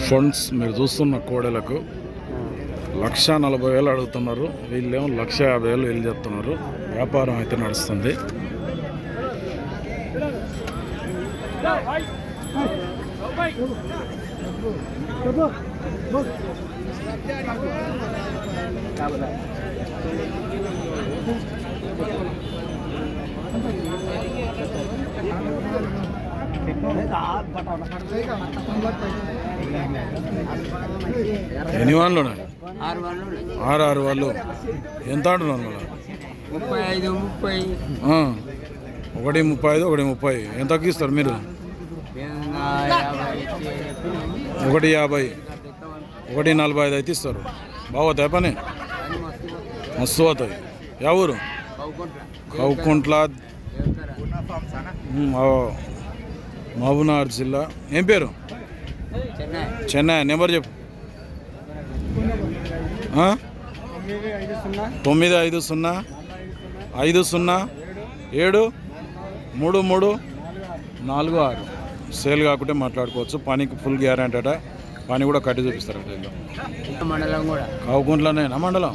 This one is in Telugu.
ఫండ్స్ మీరు చూస్తున్న కోడెలకు 1,40,000 అడుగుతున్నారు. వీళ్ళేమో 1,50,000 వీళ్ళు చెప్తున్నారు. వ్యాపారం అయితే నడుస్తుంది. ఎన్ని వాళ్ళు 6 వాళ్ళు ఎంత అంటున్నారు మళ్ళీ? 35, 1,30, ఎంతకి ఇస్తారు మీరు? 1,50, 1,45 అయితే ఇస్తారు. బాగుతాయి పని, మస్తు అవుతాయి. యా ఊరు? కౌకుంట్ల, మహబూబ్నగర్ జిల్లా. ఏం పేరు? చెన్నై. నెంబర్ చెప్పు. 950507334 సేల్ కాకుంటే మాట్లాడుకోవచ్చు. పనికి ఫుల్ గ్యారెంటీ అట. పని కూడా కట్టి చూపిస్తారు. కౌకుంట్లనేనా మండలం?